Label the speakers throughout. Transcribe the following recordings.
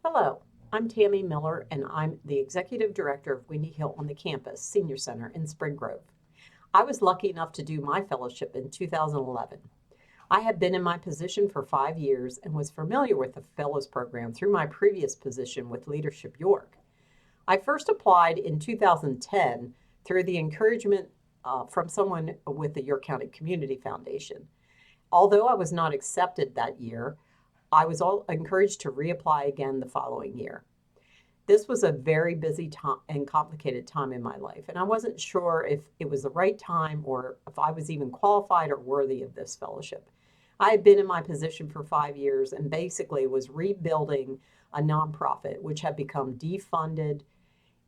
Speaker 1: Hello, I'm Tammy Miller, and I'm the Executive Director of Windy Hill on the Campus Senior Center in Spring Grove. I was lucky enough to do my fellowship in 2011. I had been in my position for 5 years and was familiar with the Fellows Program through my previous position with Leadership York. I first applied in 2010 through the encouragement from someone with the York County Community Foundation. Although I was not accepted that year, I was encouraged to reapply again the following year. This was a very busy time and complicated time in my life, and I wasn't sure if it was the right time or if I was even qualified or worthy of this fellowship. I had been in my position for 5 years and basically was rebuilding a nonprofit which had become defunded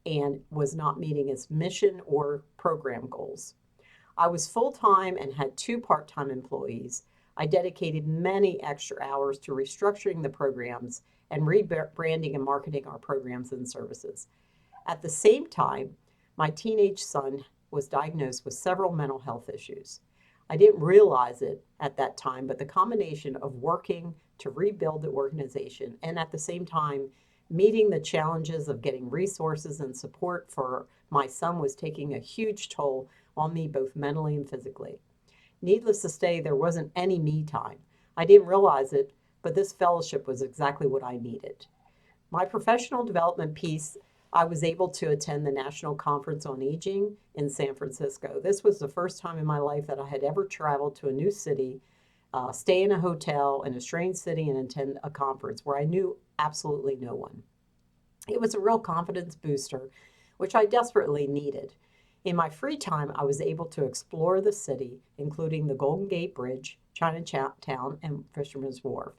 Speaker 1: and was not meeting its mission or program goals. I was full time and had two part time employees. I dedicated many extra hours to restructuring the programs and rebranding and marketing our programs and services. At the same time, my teenage son was diagnosed with several mental health issues. I didn't realize it at that time, but the combination of working to rebuild the organization and at the same time meeting the challenges of getting resources and support for my son was taking a huge toll on me both mentally and physically. Needless to say, there wasn't any me time. I didn't realize it, but this fellowship was exactly what I needed. My professional development piece, I was able to attend the National Conference on Aging in San Francisco. This was the first time in my life that I had ever traveled to a new city, stay in a hotel in a strange city, and attend a conference where I knew absolutely no one. It was a real confidence booster, which I desperately needed. In my free time, I was able to explore the city, including the Golden Gate Bridge, Chinatown, and Fisherman's Wharf.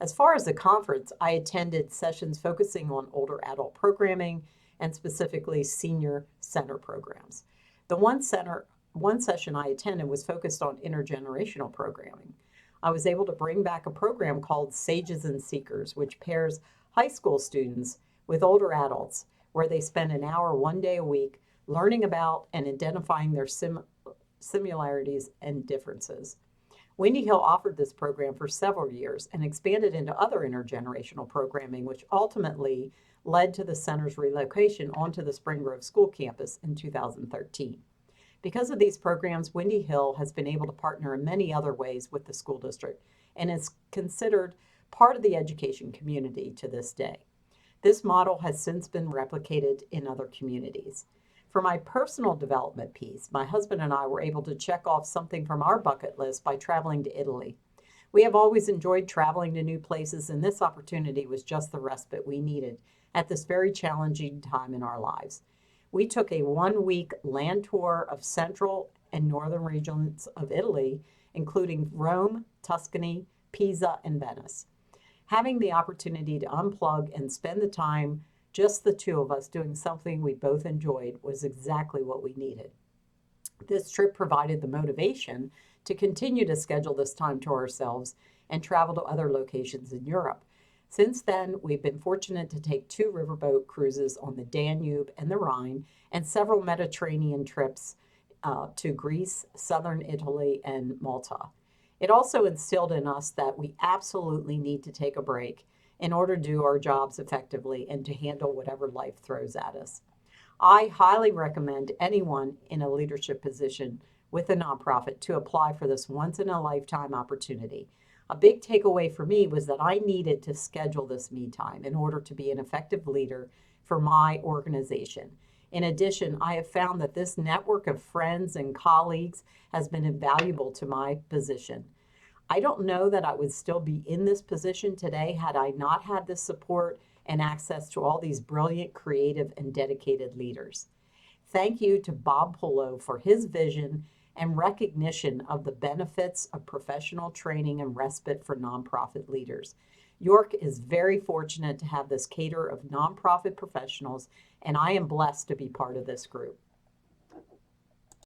Speaker 1: As far as the conference, I attended sessions focusing on older adult programming and specifically senior center programs. The one session I attended was focused on intergenerational programming. I was able to bring back a program called Sages and Seekers, which pairs high school students with older adults, where they spend an hour 1 day a week learning about and identifying their similarities and differences. Windy Hill offered this program for several years and expanded into other intergenerational programming, which ultimately led to the center's relocation onto the Spring Grove School campus in 2013. Because of these programs, Windy Hill has been able to partner in many other ways with the school district and is considered part of the education community to this day. This model has since been replicated in other communities. For my personal development piece, my husband and I were able to check off something from our bucket list by traveling to Italy. We have always enjoyed traveling to new places, and this opportunity was just the respite we needed at this very challenging time in our lives. We took a 1 week land tour of central and northern regions of Italy, including Rome, Tuscany, Pisa, and Venice. Having the opportunity to unplug and spend the time just the two of us doing something we both enjoyed was exactly what we needed. This trip provided the motivation to continue to schedule this time to ourselves and travel to other locations in Europe. Since then, we've been fortunate to take two riverboat cruises on the Danube and the Rhine and several Mediterranean trips to Greece, southern Italy, and Malta. It also instilled in us that we absolutely need to take a break in order to do our jobs effectively and to handle whatever life throws at us. I highly recommend anyone in a leadership position with a nonprofit to apply for this once in a lifetime opportunity. A big takeaway for me was that I needed to schedule this me time in order to be an effective leader for my organization. In addition, I have found that this network of friends and colleagues has been invaluable to my position. I don't know that I would still be in this position today had I not had this support and access to all these brilliant, creative, and dedicated leaders. Thank you to Bob Polo for his vision and recognition of the benefits of professional training and respite for nonprofit leaders. York is very fortunate to have this cadre of nonprofit professionals, and I am blessed to be part of this group.